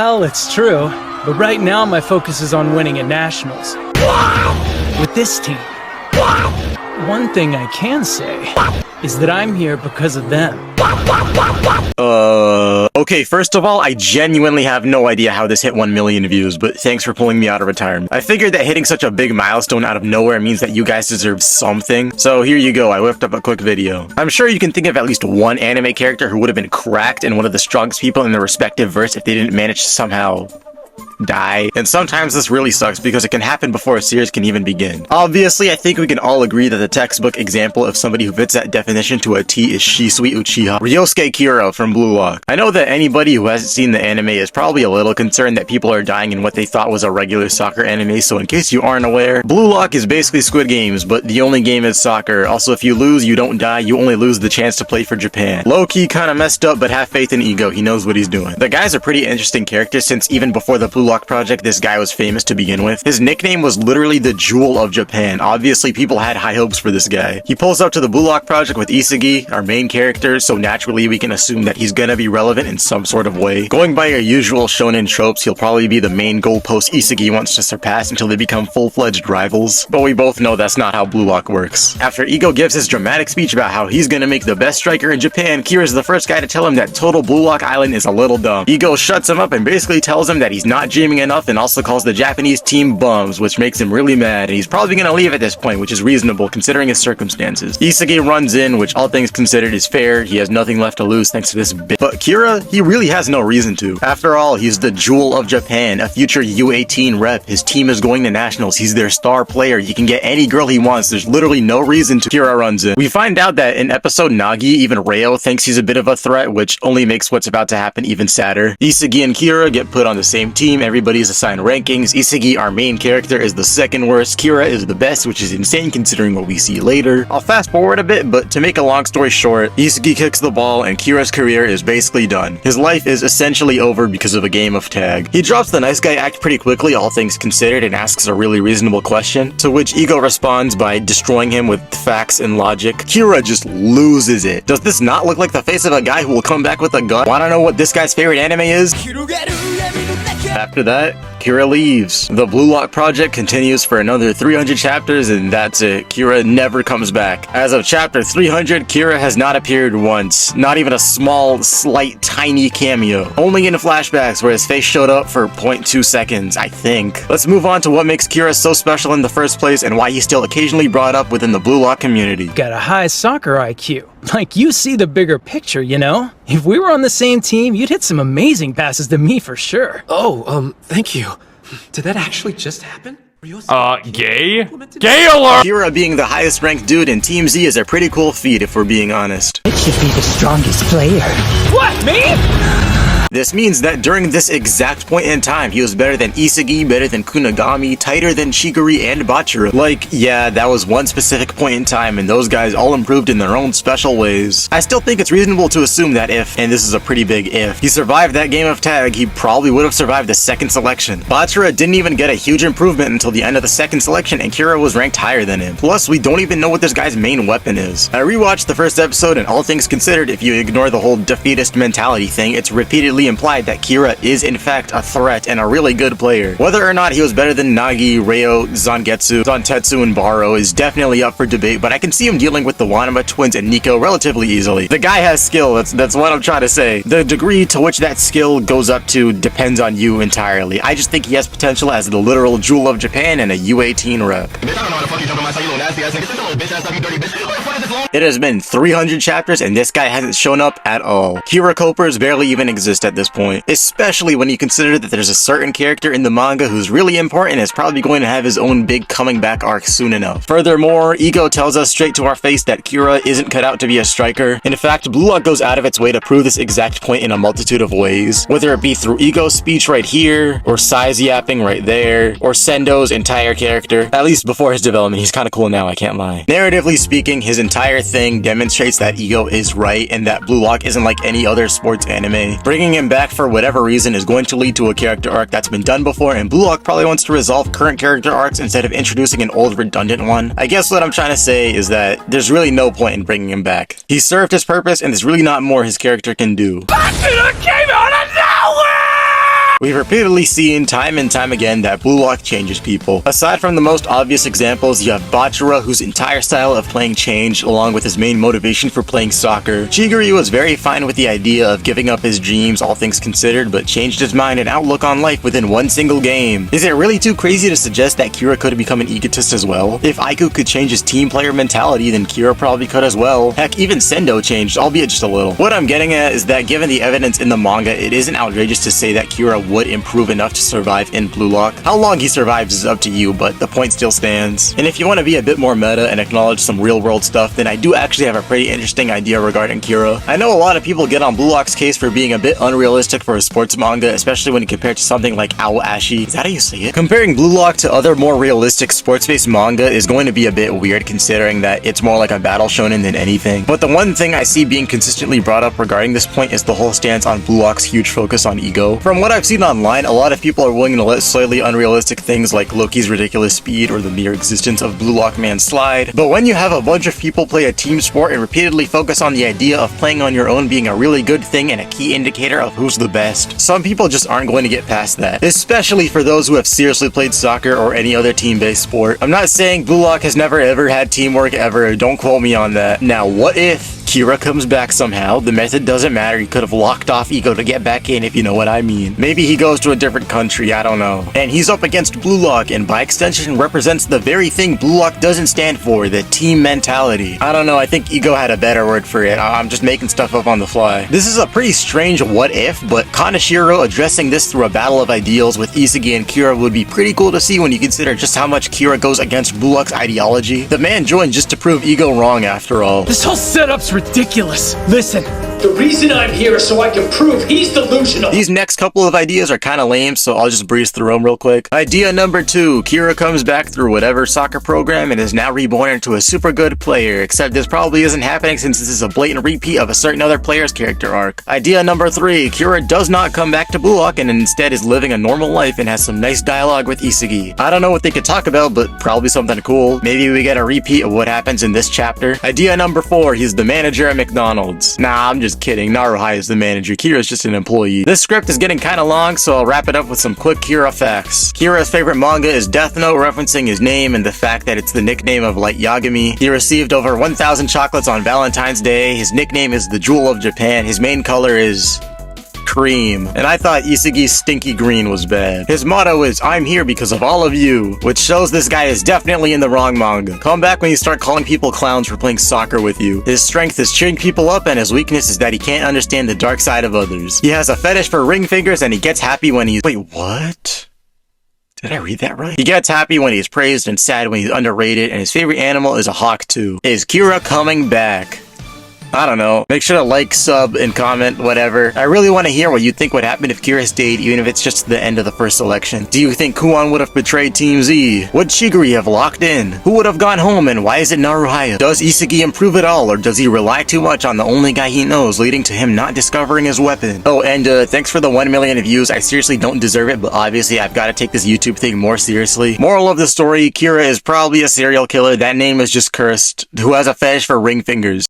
Well, it's true, but right now my focus is on winning at Nationals. With this team. One thing I can say is that I'm here because of them. Okay, first of all, I genuinely have no idea how this hit 1 million views, but thanks for pulling me out of retirement. I figured that hitting such a big milestone out of nowhere means that you guys deserve something, so here you go, I whipped up a quick video. I'm sure you can think of at least one anime character who would have been cracked and one of the strongest people in their respective verse if they didn't manage to somehow die. And sometimes this really sucks because it can happen before a series can even begin. Obviously, I think we can all agree that the textbook example of somebody who fits that definition to a T is Shisui Uchiha, Ryosuke Kira from Blue Lock. I know that anybody who hasn't seen the anime is probably a little concerned that people are dying in what they thought was a regular soccer anime, so in case you aren't aware, Blue Lock is basically Squid Games, but the only game is soccer. Also, if you lose, you don't die, you only lose the chance to play for Japan. Loki kinda messed up, but have faith in Ego, he knows what he's doing. The guy's a pretty interesting character since even before the Blue Lock project, this guy was famous to begin with. His nickname was literally the Jewel of Japan. Obviously, people had high hopes for this guy. He pulls up to the Blue Lock project with Isagi, our main character, so naturally we can assume that he's gonna be relevant in some sort of way. Going by your usual shonen tropes, he'll probably be the main goalpost Isagi wants to surpass until they become full-fledged rivals. But we both know that's not how Blue Lock works. After Ego gives his dramatic speech about how he's gonna make the best striker in Japan, Kira's the first guy to tell him that total Blue Lock Island is a little dumb. Ego shuts him up and basically tells him that he's not dreaming enough and also calls the Japanese team bums, which makes him really mad, and he's probably gonna leave at this point, which is reasonable considering his circumstances. Isagi runs in, which all things considered is fair. He has nothing left to lose thanks to this bit. But Kira, he really has no reason to. After all, he's the Jewel of Japan, a future U18 rep. His team is going to nationals. He's their star player. He can get any girl he wants. There's literally no reason to. Kira runs in. We find out that in episode Nagi, even Reo thinks he's a bit of a threat, which only makes what's about to happen even sadder. Isagi and Kira get put on the same team. Everybody's assigned rankings. Isagi, our main character, is the second worst. Kira is the best, which is insane considering what we see later. I'll fast forward a bit, but to make a long story short, Isagi kicks the ball and Kira's career is basically done. His life is essentially over because of a game of tag. He drops the nice guy act pretty quickly, all things considered, and asks a really reasonable question, to which Ego responds by destroying him with facts and logic. Kira just loses it. Does this not look like the face of a guy who will come back with a gun? Wanna know what this guy's favorite anime is? After that, Kira leaves. The Blue Lock project continues for another 300 chapters and that's it. Kira never comes back. As of chapter 300, Kira has not appeared once. Not even a small, slight, tiny cameo. Only in flashbacks where his face showed up for 0.2 seconds, I think. Let's move on to what makes Kira so special in the first place and why he's still occasionally brought up within the Blue Lock community. Got a high soccer IQ. Like, you see the bigger picture, you know? If we were on the same team, you'd hit some amazing passes to me for sure. Oh, thank you. Did that actually just happen? Gay? Gay alert! Kira being the highest ranked dude in Team Z is a pretty cool feat if we're being honest. It should be the strongest player. What, me? This means that during this exact point in time, he was better than Isagi, better than Kunigami, tighter than Shiguri and Bachira. Like, yeah, that was one specific point in time, and those guys all improved in their own special ways. I still think it's reasonable to assume that if, and this is a pretty big if, he survived that game of tag, he probably would have survived the second selection. Bachira didn't even get a huge improvement until the end of the second selection, and Kira was ranked higher than him. Plus, we don't even know what this guy's main weapon is. I rewatched the first episode, and all things considered, if you ignore the whole defeatist mentality thing, it's repeatedly implied that Kira is in fact a threat and a really good player. Whether or not he was better than Nagi, Reo, Zantetsu, and Baro is definitely up for debate, but I can see him dealing with the Wanama twins and Nico relatively easily. The guy has skill, that's what I'm trying to say. The degree to which that skill goes up to depends on you entirely. I just think he has potential as the literal Jewel of Japan and a U18 rep. It has been 300 chapters and this guy hasn't shown up at all. Kira Copers barely even exist at this point, especially when you consider that there's a certain character in the manga who's really important and is probably going to have his own big coming back arc soon enough. Furthermore, Ego tells us straight to our face that Kira isn't cut out to be a striker. In fact, Blue Lock goes out of its way to prove this exact point in a multitude of ways, whether it be through Ego's speech right here, or Sai's yapping right there, or Sendo's entire character. At least before his development, he's kind of cool now, I can't lie. Narratively speaking, his entire thing demonstrates that Ego is right and that Blue Lock isn't like any other sports anime. Bringing him back for whatever reason is going to lead to a character arc that's been done before, and Blue Lock probably wants to resolve current character arcs instead of introducing an old redundant one. I guess what I'm trying to say is that there's really no point in bringing him back. He served his purpose and there's really not more his character can do. Bachira came out of nowhere! We've repeatedly seen time and time again that Blue Lock changes people. Aside from the most obvious examples, you have Bachira, whose entire style of playing changed along with his main motivation for playing soccer. Chigury was very fine with the idea of giving up his dreams, all things considered, but changed his mind and outlook on life within one single game. Is it really too crazy to suggest that Kira could become an egotist as well? If Aiku could change his team player mentality, then Kira probably could as well. Heck, even Sendo changed, albeit just a little. What I'm getting at is that given the evidence in the manga, it isn't outrageous to say that Kira would improve enough to survive in Blue Lock. How long he survives is up to you, but the point still stands. And if you want to be a bit more meta and acknowledge some real world stuff, then I do actually have a pretty interesting idea regarding Kira. I know a lot of people get on Blue Lock's case for being a bit unrealistic for a sports manga, especially when compared to something like Aoashi. Is that how you say it? Comparing Blue Lock to other more realistic sports-based manga is going to be a bit weird considering that it's more like a battle shonen than anything. But the one thing I see being consistently brought up regarding this point is the whole stance on Blue Lock's huge focus on ego. From what I've seen online, a lot of people are willing to let slightly unrealistic things like Loki's ridiculous speed or the mere existence of Blue Lock Man slide. But when you have a bunch of people play a team sport and repeatedly focus on the idea of playing on your own being a really good thing and a key indicator of who's the best, some people just aren't going to get past that. Especially for those who have seriously played soccer or any other team-based sport. I'm not saying Blue Lock has never ever had teamwork ever, don't quote me on that. Now what if Kira comes back somehow? The method doesn't matter, he could have locked off ego to get back in if you know what I mean. Maybe he goes to a different country, I don't know. And he's up against Blue Lock and by extension represents the very thing Blue Lock doesn't stand for, the team mentality. I don't know, I think ego had a better word for it. I'm just making stuff up on the fly. This is a pretty strange what if, but Kaneshiro addressing this through a battle of ideals with Isagi and Kira would be pretty cool to see when you consider just how much Kira goes against Blue Lock's ideology. The man joined just to prove ego wrong after all. This whole setup's ridiculous. Listen. The reason I'm here is so I can prove he's delusional. These next couple of ideas are kind of lame, so I'll just breeze through them real quick. Idea number 2. Kira comes back through whatever soccer program and is now reborn into a super good player, except this probably isn't happening since this is a blatant repeat of a certain other player's character arc. Idea number 3. Kira does not come back to Blue Lock and instead is living a normal life and has some nice dialogue with Isagi. I don't know what they could talk about, but probably something cool. Maybe we get a repeat of what happens in this chapter. Idea number 4. He's the manager at McDonald's. Nah, I'm just kidding. Naruhai is the manager. Kira's just an employee. This script is getting kinda long, so I'll wrap it up with some quick Kira facts. Kira's favorite manga is Death Note, referencing his name and the fact that it's the nickname of Light Yagami. He received over 1,000 chocolates on Valentine's Day. His nickname is the Jewel of Japan. His main color is cream. And I thought Isagi's stinky green was bad. His motto is, I'm here because of all of you, which shows this guy is definitely in the wrong manga. Come back when you start calling people clowns for playing soccer with you. His strength is cheering people up and his weakness is that he can't understand the dark side of others. He has a fetish for ring fingers and he gets happy when he's— wait, what? Did I read that right? He gets happy when he's praised and sad when he's underrated, and his favorite animal is a hawk too. Is Kira coming back? I don't know. Make sure to like, sub, and comment, whatever. I really want to hear what you think would happen if Kira stayed, even if it's just the end of the first election. Do you think Kuon would have betrayed Team Z? Would Chigury have locked in? Who would have gone home, and why is it Naruhaya? Does Isagi improve at all, or does he rely too much on the only guy he knows, leading to him not discovering his weapon? Oh, and thanks for the 1 million views. I seriously don't deserve it, but obviously I've got to take this YouTube thing more seriously. Moral of the story, Kira is probably a serial killer. That name is just cursed, who has a fetish for ring fingers.